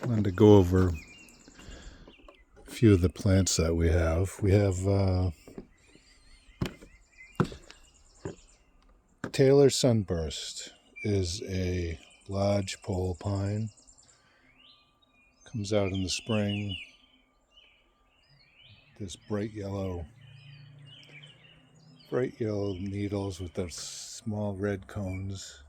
wanted to go over a few of the plants that we have. We have Taylor Sunburst is a lodge pole pine. Comes out in the spring. This bright yellow needles with the small red cones.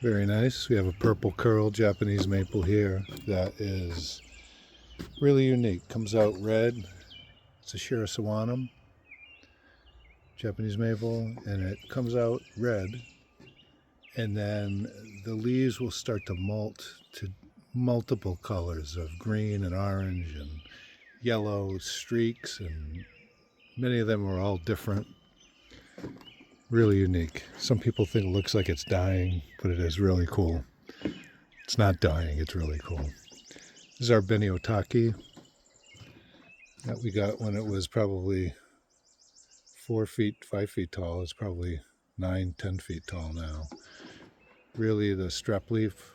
Very nice. We have a purple curl Japanese maple here that is really unique. Comes out red. It's a Shirasawanum Japanese maple, and it comes out red, and then the leaves will start to molt to multiple colors of green and orange and yellow streaks, and many of them are all different. Really unique. Some people think it looks like it's dying, but it is really cool. It's not dying, it's really cool. This is our Beniotaki that we got when it was probably 4 feet, 5 feet tall. It's probably 9, 10 feet tall now. Really, the strap leaf,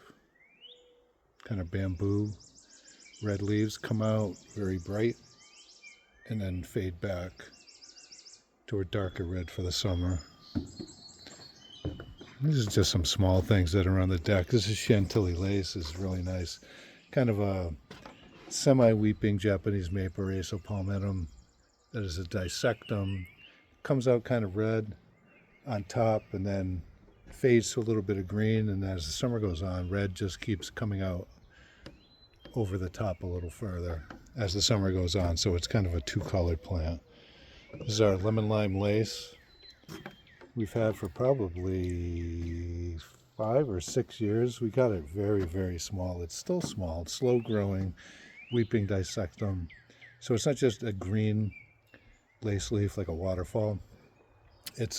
kind of bamboo, red leaves come out very bright and then fade back to a darker red for the summer. These are just some small things that are on the deck. This is Chantilly lace. This is really nice. Kind of a semi-weeping Japanese maple, Aso palmatum. That is a dissectum. Comes out kind of red on top and then fades to a little bit of green. And as the summer goes on, red just keeps coming out over the top a little further as the summer goes on. So it's kind of a two-colored plant. This is our lemon lime lace. We've had for probably 5 or 6 years. We got it very, very small. It's still small. It's slow growing, weeping dissectum. So it's not just a green lace leaf like a waterfall. It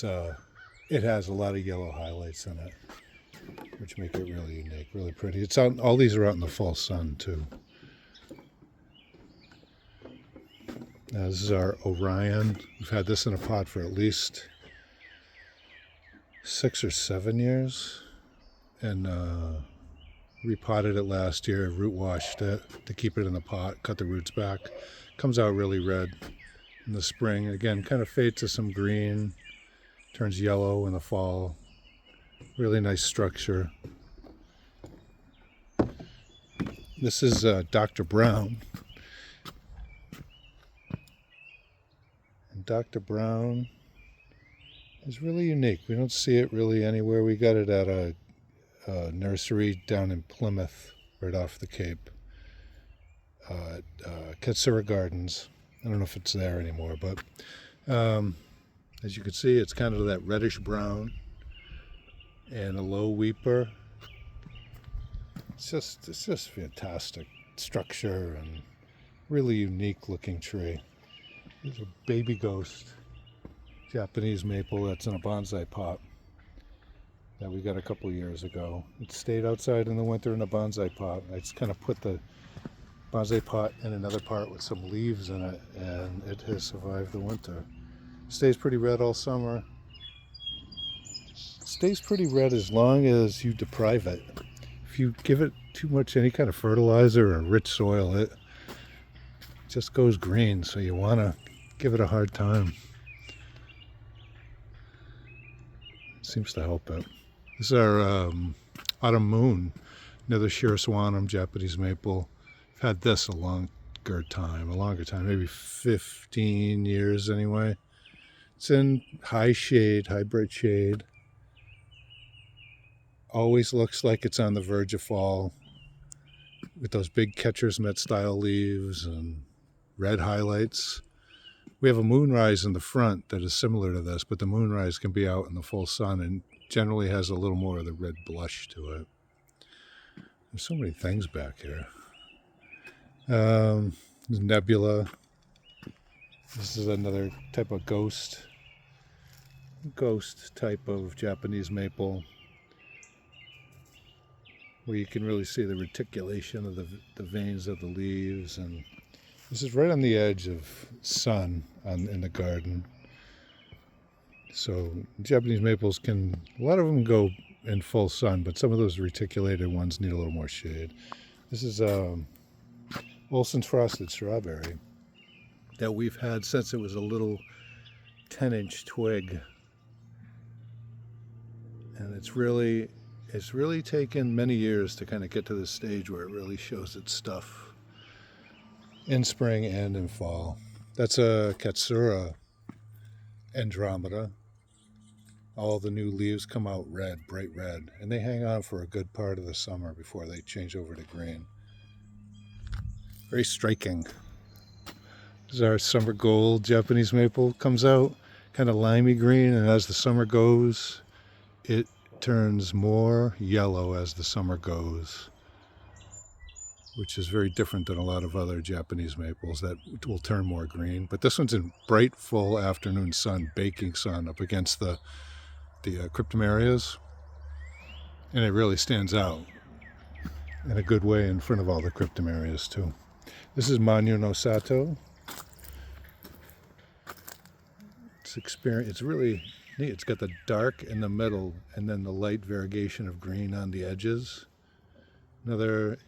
has a lot of yellow highlights in it, which make it really unique, really pretty. It's out. All these are out in the full sun too. Now this is our Orion. We've had this in a pot for at least 6 or 7 years, and repotted it last year, root washed it to keep it in the pot, cut the roots back. Comes out really red in the spring. Again, kind of fades to some green, turns yellow in the fall. Really nice structure. This is Dr. Brown. And Dr. Brown is really unique. We don't see it really anywhere. We got it at a nursery down in Plymouth, right off the Cape, at Katsura Gardens. I don't know if it's there anymore, but as you can see, it's kind of that reddish brown and a low weeper. It's just fantastic structure and really unique looking tree. There's a baby ghost Japanese maple that's in a bonsai pot that we got a couple years ago. It stayed outside in the winter in a bonsai pot. I just kind of put the bonsai pot in another pot with some leaves in it, and it has survived the winter. Stays pretty red all summer. Stays pretty red as long as you deprive it. If you give it too much any kind of fertilizer or rich soil, it just goes green, so you want to give it a hard time. Seems to help it. This is our Autumn Moon, another Shirasawanum Japanese maple. I've had this a longer time, maybe 15 years anyway. It's in high shade, high bright shade. Always looks like it's on the verge of fall with those big catcher's mitt style leaves and red highlights. We have a moonrise in the front that is similar to this, but the moonrise can be out in the full sun and generally has a little more of the red blush to it. There's so many things back here. Nebula. This is another type of ghost type of Japanese maple, where you can really see the reticulation of the veins of the leaves. And this is right on the edge of sun in the garden. So Japanese maples a lot of them go in full sun, but some of those reticulated ones need a little more shade. This is Olson's Frosted Strawberry that we've had since it was a little 10-inch twig. And it's really taken many years to kind of get to this stage where it really shows its stuff in spring and in fall. That's a Katsura Andromeda. All the new leaves come out red, bright red, and they hang on for a good part of the summer before they change over to green. Very striking. This is our summer gold Japanese maple. Comes out kind of limey green, and as the summer goes, it turns more yellow as the summer goes, which is very different than a lot of other Japanese maples that will turn more green. But this one's in bright, full afternoon sun, baking sun up against the cryptomerias, and it really stands out in a good way in front of all the cryptomerias too. This is Manyu no Sato. It's really neat. It's got the dark in the middle and then the light variegation of green on the edges. Another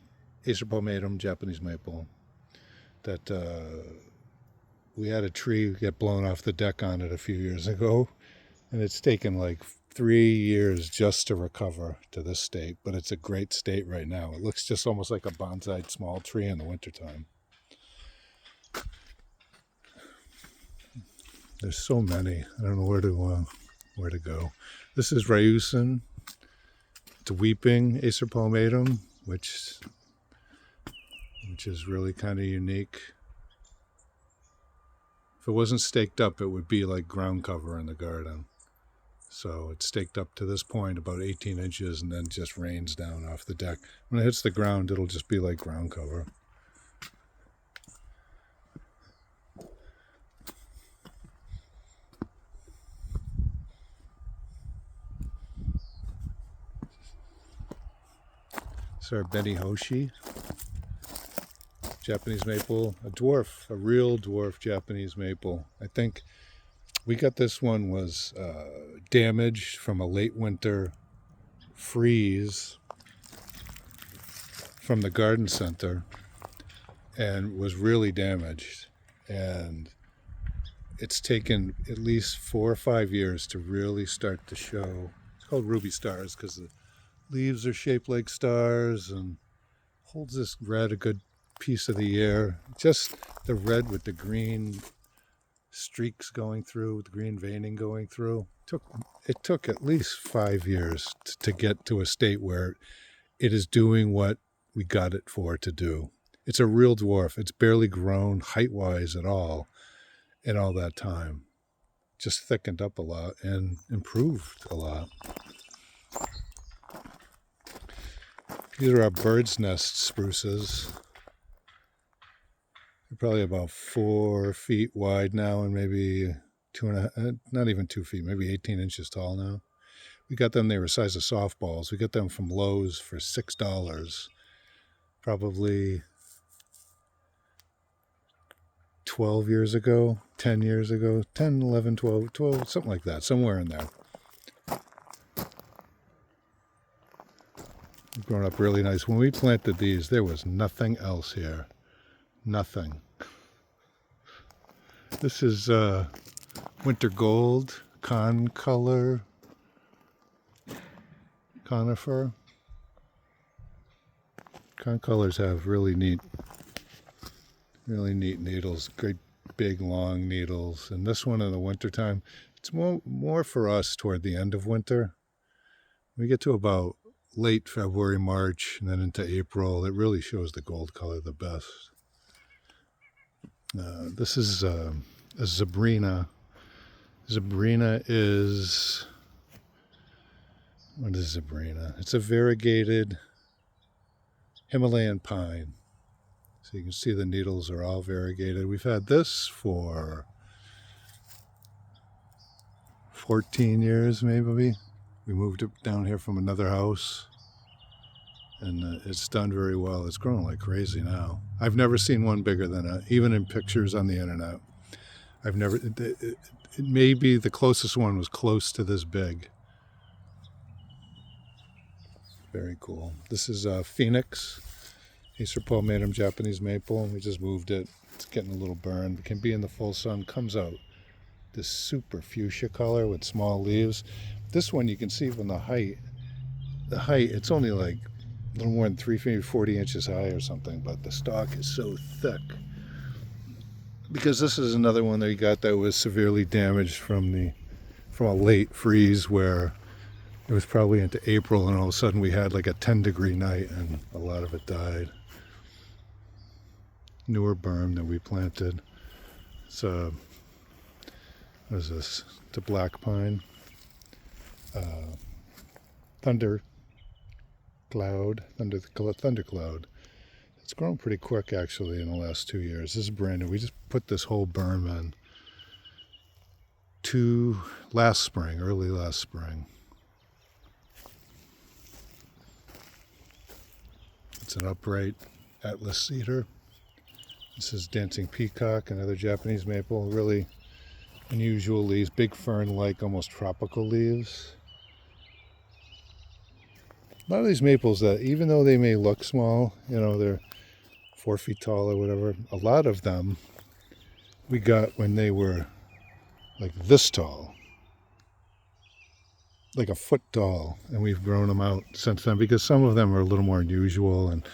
Acer palmatum Japanese maple that we had a tree get blown off the deck on it a few years ago, and it's taken like 3 years just to recover to this state, but it's a great state right now. It looks just almost like a bonsai small tree in the wintertime. There's so many. I don't know where to go. This is Ryusen. It's a weeping Acer palmatum, which is really kind of unique. If it wasn't staked up, it would be like ground cover in the garden. So it's staked up to this point about 18 inches and then just rains down off the deck. When it hits the ground, it'll just be like ground cover. It's our Benihoshi Japanese maple, a real dwarf Japanese maple. I think we got this one was damaged from a late winter freeze from the garden center and was really damaged. And it's taken at least 4 or 5 years to really start to show. It's called ruby stars because the leaves are shaped like stars and holds this red a good piece of the year. Just the red with the green streaks going through, with the green veining going through. It took at least 5 years to get to a state where it is doing what we got it for to do. It's a real dwarf. It's barely grown height-wise at all in all that time. Just thickened up a lot and improved a lot. These are our bird's nest spruces. They're probably about 4 feet wide now and maybe 2.5, not even 2 feet, maybe 18 inches tall now. We got them, they were the size of softballs. We got them from Lowe's for $6, probably 12 years ago, 10 years ago, 10, 11, 12, something like that, somewhere in there. Grown up really nice. When we planted these, there was nothing else here. Nothing. This is winter gold, concolor, conifer. Concolors have really neat needles, great big long needles. And this one in the wintertime, it's more for us toward the end of winter. We get to about late February, March, and then into April, it really shows the gold color the best. This is a Zabrina. Zabrina is, what is Zabrina? It's a variegated Himalayan pine. So you can see the needles are all variegated. We've had this for 14 years maybe. We moved it down here from another house, and it's done very well. It's growing like crazy now. I've never seen one bigger than it, even in pictures on the internet. I've never, it may be the closest one was close to this big. Very cool. This is Phoenix, Acer palmatum Japanese maple. We just moved it. It's getting a little burned. It can be in the full sun. Comes out this super fuchsia color with small leaves. This one you can see from the height. The height, it's only like a little more than 3 feet, 40 inches high or something, but the stalk is so thick. Because this is another one that we got that was severely damaged from a late freeze where it was probably into April and all of a sudden we had like a 10-degree night and a lot of it died. Newer berm that we planted. It's what is this? It's a black pine. Thunder cloud. It's grown pretty quick actually in the last 2 years. This is brand new. We just put this whole berm in early last spring. It's an upright Atlas cedar. This is dancing peacock, another Japanese maple. Really unusual leaves, big fern-like, almost tropical leaves. A lot of these maples that, even though they may look small, they're 4 feet tall or whatever, a lot of them we got when they were like this tall, like a foot tall, and we've grown them out since then because some of them are a little more unusual and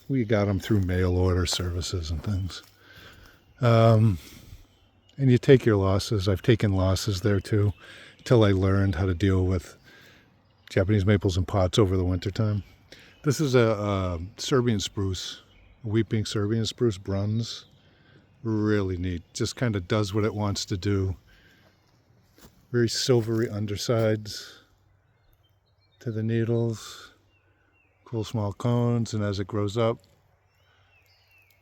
we got them through mail order services and things. And you take your losses. I've taken losses there too, until I learned how to deal with Japanese maples in pots over the wintertime. This is a Serbian spruce, a weeping Serbian spruce, bronze. Really neat. Just kind of does what it wants to do. Very silvery undersides to the needles. Cool small cones, and as it grows up,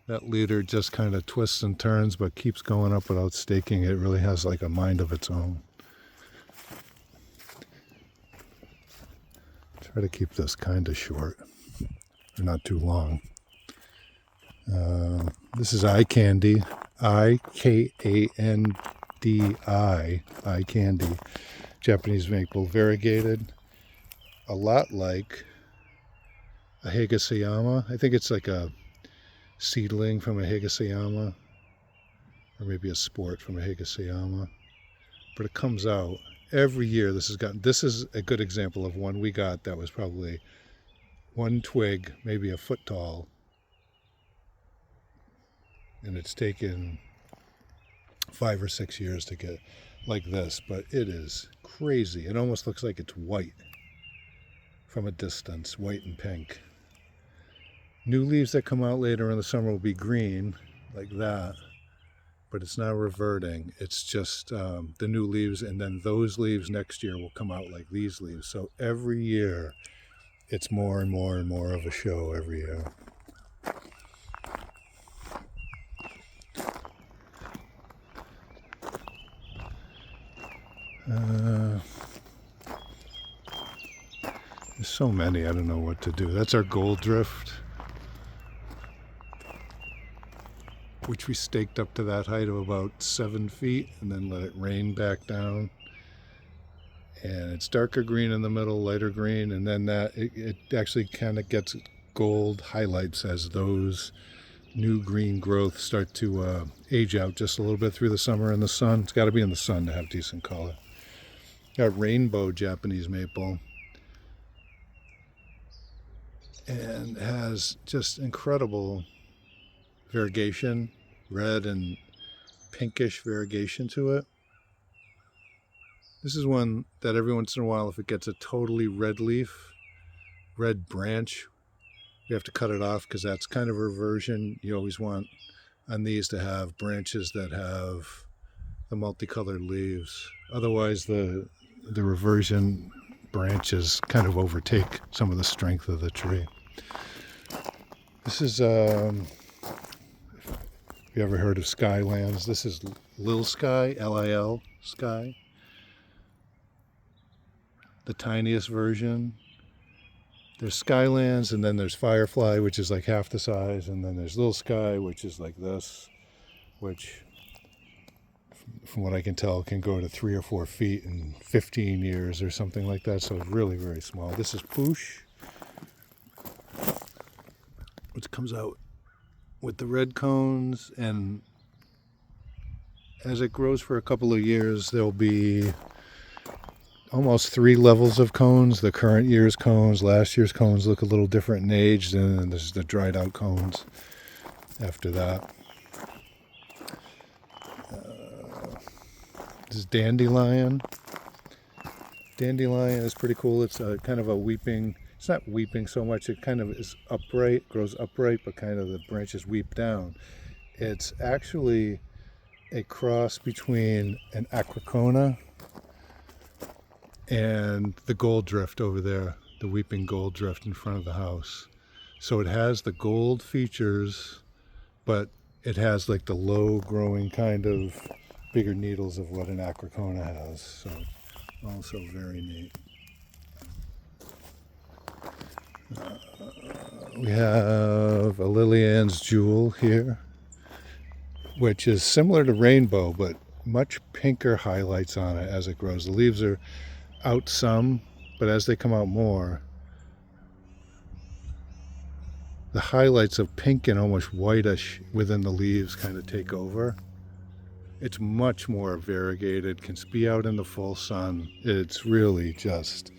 that leader just kind of twists and turns but keeps going up without staking. It really has like a mind of its own. Try to keep this kind of short, or not too long. This is eye candy, Ikandi, eye candy, Japanese maple, variegated, a lot like a Higasayama. I think it's like a seedling from a Higasayama, or maybe a sport from a Higasayama, but it comes out every year. This is a good example of one we got that was probably one twig, maybe a foot tall, and it's taken 5 or 6 years to get like this, but it is crazy. It almost looks like it's white from a distance, white and pink. New leaves that come out later in the summer will be green like that, but it's now reverting. It's just the new leaves, and then those leaves next year will come out like these leaves. So every year it's more and more and more of a show every year. There's so many, I don't know what to do. That's our gold drift, which we staked up to that height of about 7 feet and then let it rain back down. And it's darker green in the middle, lighter green, and then it actually kind of gets gold highlights as those new green growths start to age out just a little bit through the summer in the sun. It's got to be in the sun to have decent color. Got rainbow Japanese maple, and has just incredible variegation, red and pinkish variegation to it. This is one that every once in a while, if it gets a totally red leaf, red branch, you have to cut it off because that's kind of a reversion. You always want on these to have branches that have the multicolored leaves. Otherwise, the reversion branches kind of overtake some of the strength of the tree. This is, if you ever heard of Skylands, this is Lil Sky, Lil Sky. The tiniest version. There's Skylands, and then there's Firefly, which is like half the size, and then there's Lil Sky, which is like this, which from what I can tell, can go to 3 or 4 feet in 15 years or something like that. So it's really very small. This is Poosh, which comes out with the red cones, and as it grows for a couple of years, there'll be almost 3 levels of cones. The current year's cones, last year's cones look a little different in age, and then there's the dried out cones after that. This is dandelion. Dandelion is pretty cool. It's kind of a weeping, it's not weeping so much, it kind of is upright, grows upright, but kind of the branches weep down. It's actually a cross between an acrocona and the gold drift over there, the weeping gold drift in front of the house. So it has the gold features, but it has like the low growing kind of bigger needles of what an acrocona has. So also very neat. We have a Lillian's Jewel here, which is similar to Rainbow, but much pinker highlights on it as it grows. The leaves are out some, but as they come out more, the highlights of pink and almost whitish within the leaves kind of take over. It's much more variegated, can be out in the full sun. It's really just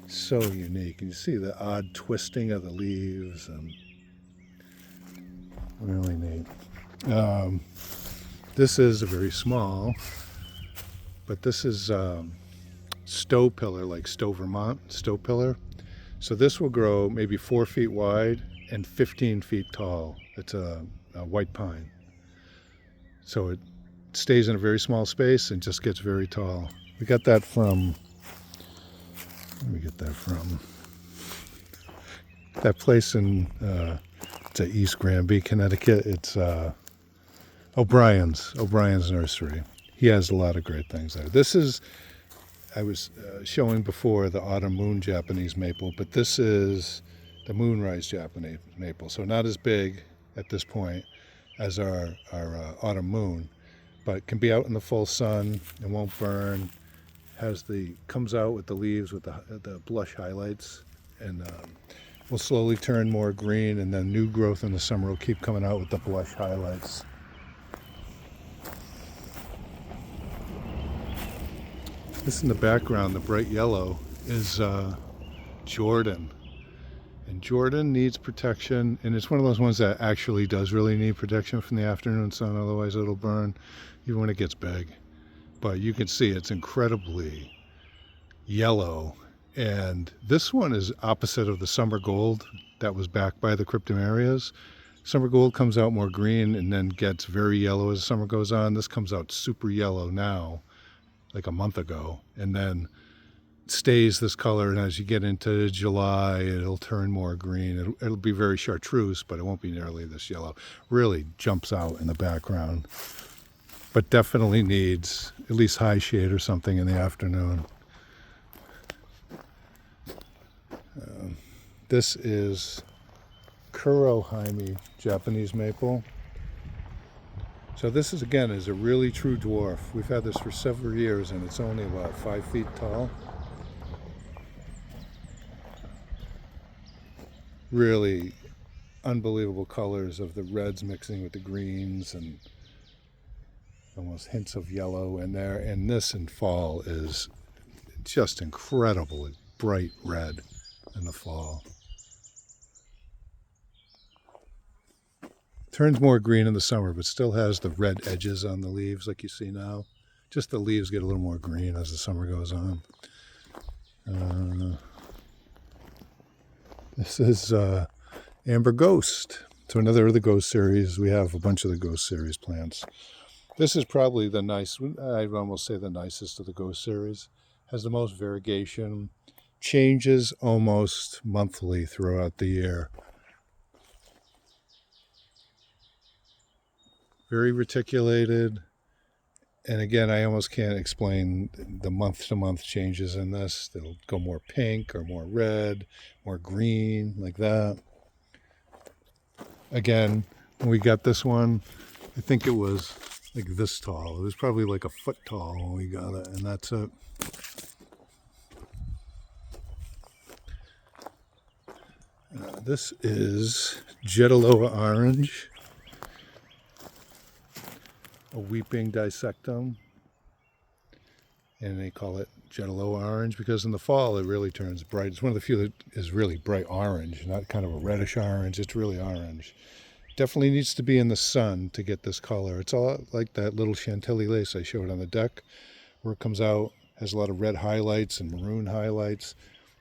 so unique. And you see the odd twisting of the leaves, and really neat. This is a very small, but this is stow pillar, like Stowe, Vermont, stow pillar. So this will grow maybe 4 feet wide and 15 feet tall. It's a white pine. So it stays in a very small space and just gets very tall. We got that from, where did we get that from? That place in, it's at East Granby, Connecticut. It's O'Brien's Nursery. He has a lot of great things there. This is, I was showing before the autumn moon Japanese maple, but this is the moonrise Japanese maple. So not as big at this point as our autumn moon, but can be out in the full sun and won't burn. Comes out with the leaves with the blush highlights, and will slowly turn more green, and then new growth in the summer will keep coming out with the blush highlights. This in the background, the bright yellow, is Jordan. And Jordan needs protection, and it's one of those ones that actually does really need protection from the afternoon sun, otherwise it'll burn even when it gets big. But you can see it's incredibly yellow, and this one is opposite of the summer gold that was back by the cryptomerias. Summer gold comes out more green and then gets very yellow as summer goes on. This comes out super yellow now, like a month ago, and then stays this color, and as you get into July it'll turn more green. It'll be very chartreuse, but it won't be nearly this yellow. Really jumps out in the background, but definitely needs at least high shade or something in the afternoon. This is Kurohime Japanese maple. So this is, again, is a really true dwarf. We've had this for several years, and it's only about 5 feet tall. Really unbelievable colors of the reds mixing with the greens, and almost hints of yellow in there. And this in fall is just incredibly bright red in the fall. Turns more green in the summer, but still has the red edges on the leaves like you see now. Just the leaves get a little more green as the summer goes on. This is Amber Ghost. So another of the Ghost series. We have a bunch of the Ghost series plants. This is probably the I'd almost say the nicest of the Ghost series. Has the most variegation. Changes almost monthly throughout the year. Very reticulated. And again, I almost can't explain the month-to-month changes in this. They'll go more pink or more red, more green, like that. Again, when we got this one, I think it was like this tall. It was probably like a foot tall when we got it, and that's it. This is Jetaloa orange, a weeping dissectum, and they call it Jetaloa orange because in the fall it really turns bright. It's one of the few that is really bright orange, not kind of a reddish orange. It's really orange. Definitely needs to be in the sun to get this color. It's all like that little Chantilly lace I showed on the deck, where it comes out, has a lot of red highlights and maroon highlights.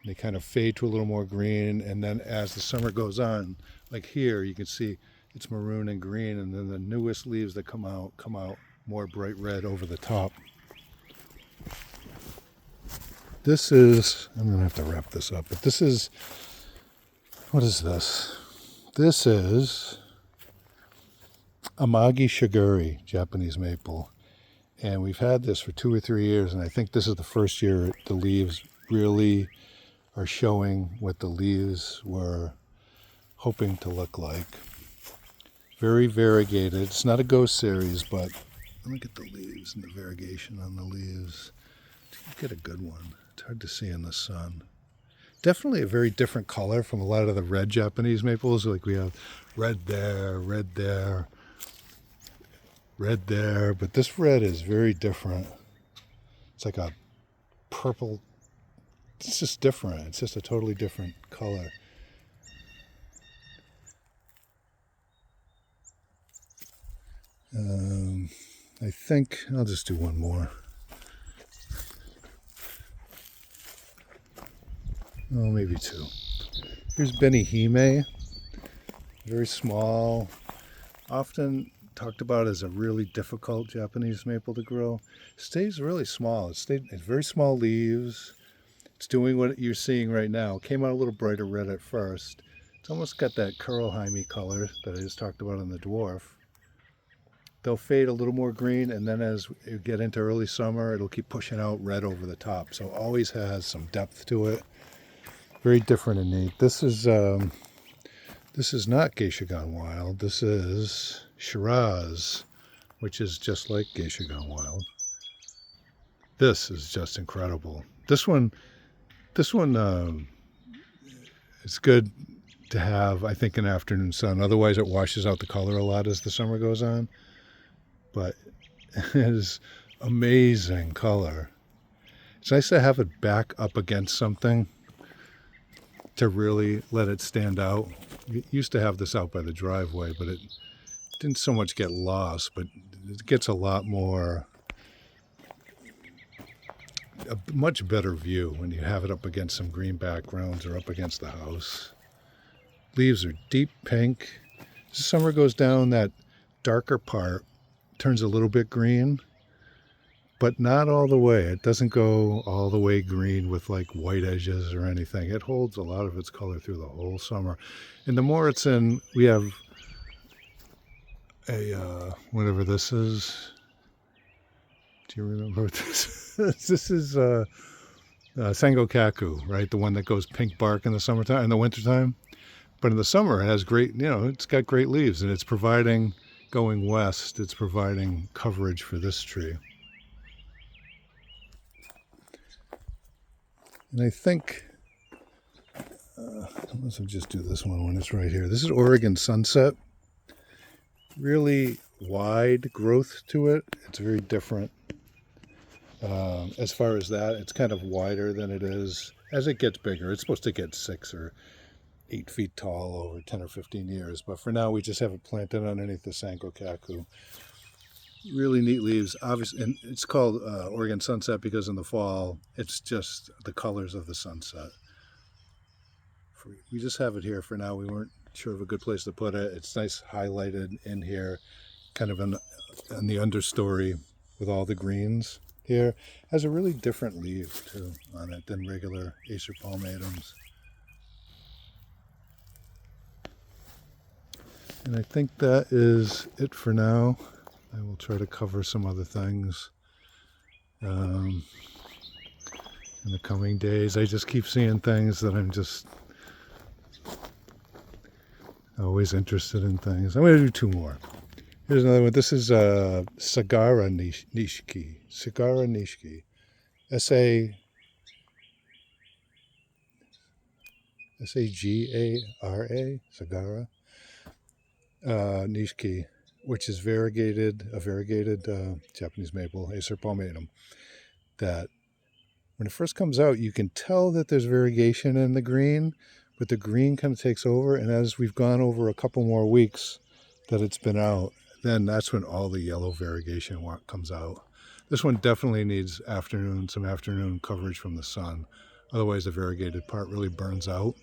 They kind of fade to a little more green, and then as the summer goes on, like here, you can see it's maroon and green, and then the newest leaves that come out more bright red over the top. This is, I'm going to have to wrap this up, but this is, what is this? This is Amagi Shiguri, Japanese maple. And we've had this for 2 or 3 years, and I think this is the first year the leaves really are showing what the leaves were hoping to look like. Very variegated. It's not a ghost series, but look at the leaves and the variegation on the leaves. Get a good one. It's hard to see in the sun. Definitely a very different color from a lot of the red Japanese maples. Like we have red there, red there, red there. But this red is very different. It's like a purple. It's just different. It's just a totally different color. I think I'll just do one more. Oh, maybe two. Here's Benihime. Very small. Often talked about as a really difficult Japanese maple to grow. Stays really small. It's very small leaves. It's doing what you're seeing right now. Came out a little brighter red at first. It's almost got that Kurlheimie color that I just talked about in the dwarf. They'll fade a little more green, and then as you get into early summer, it'll keep pushing out red over the top. So it always has some depth to it. Very different and neat. This is not Geisha Gone Wild. This is Shiraz, which is just like Geisha Gone Wild. This is just incredible. This one it's good to have, I think, in afternoon sun. Otherwise, it washes out the color a lot as the summer goes on. But it is amazing color. It's nice to have it back up against something to really let it stand out. We used to have this out by the driveway, but it didn't so much get lost, but it gets a lot more, a much better view when you have it up against some green backgrounds or up against the house. Leaves are deep pink. As the summer goes down, that darker part turns a little bit green, but not all the way. It doesn't go all the way green with like white edges or anything. It holds a lot of its color through the whole summer. And the more it's in, we have a, whatever this is. Do you remember what this is? This is Sangokaku, right? The one that goes pink bark in the summertime, in the wintertime. But in the summer, it has great, it's got great leaves, and it's providing, going west, it's providing coverage for this tree. And I think, let's just do this one when it's right here. This is Oregon Sunset. Really wide growth to it. It's very different. As far as that, it's kind of wider than it is. As it gets bigger, it's supposed to get 6 or 8 feet tall over 10 or 15 years. But for now, we just have it planted underneath the Sangokaku. Really neat leaves, obviously, and it's called Oregon Sunset because in the fall, it's just the colors of the sunset. We just have it here for now. We weren't sure of a good place to put it. It's nice highlighted in here, kind of in the understory with all the greens here. Has a really different leaf, too, on it than regular Acer palmatums. And I think that is it for now. I will try to cover some other things in the coming days. I just keep seeing things that I'm just always interested in things. I'm going to do 2 more. Here's another one. This is Sagara Nishiki. Sagara Nishiki. Sagara. Sagara. Nishiki, which is a variegated Japanese maple, Acer palmatum, that when it first comes out, you can tell that there's variegation in the green, but the green kind of takes over. And as we've gone over a couple more weeks that it's been out, then that's when all the yellow variegation comes out. This one definitely needs some afternoon coverage from the sun. Otherwise, the variegated part really burns out.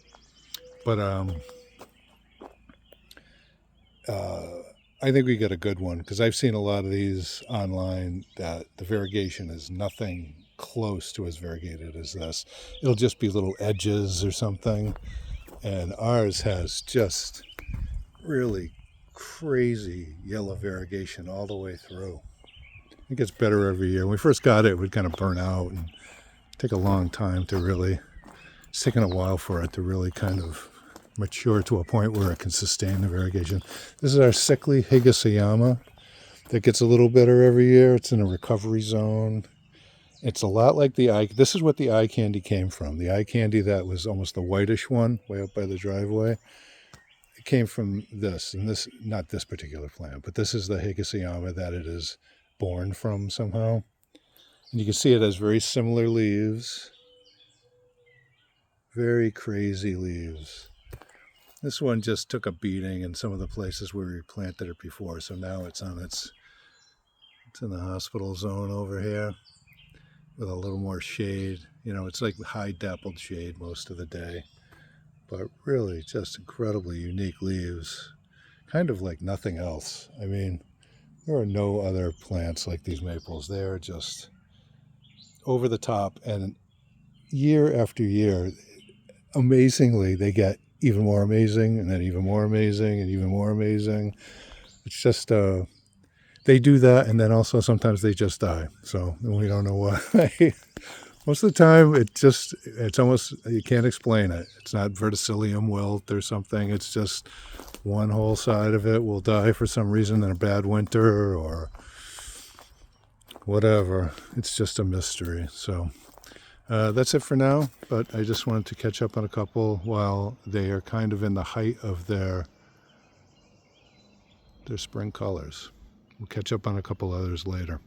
But I think we got a good one, because I've seen a lot of these online that the variegation is nothing close to as variegated as this. It'll just be little edges or something. And ours has just really crazy yellow variegation all the way through. It gets better every year. When we first got it, it would kind of burn out and take a long time to really, it's taken a while for it to really kind of mature to a point where it can sustain the variegation. This is our sickly Higasayama that gets a little better every year. It's in a recovery zone. It's a lot like this is what the eye candy came from. The eye candy that was almost the whitish one way up by the driveway. It came from this, and this, not this particular plant, but this is the Higasayama that it is born from somehow. And you can see it has very similar leaves. Very crazy leaves. This one just took a beating in some of the places where we planted it before, so now it's in the hospital zone over here with a little more shade. You know, it's like high dappled shade most of the day, but really just incredibly unique leaves, kind of like nothing else. I mean, there are no other plants like these maples. They're just over the top, and year after year, amazingly, they get even more amazing, and then even more amazing, and even more amazing. It's just, they do that, and then also sometimes they just die. So we don't know why. Most of the time, it's almost, you can't explain it. It's not verticillium wilt or something. It's just one whole side of it will die for some reason in a bad winter or whatever. It's just a mystery. So that's it for now, but I just wanted to catch up on a couple while they are kind of in the height of their spring colors. We'll catch up on a couple others later.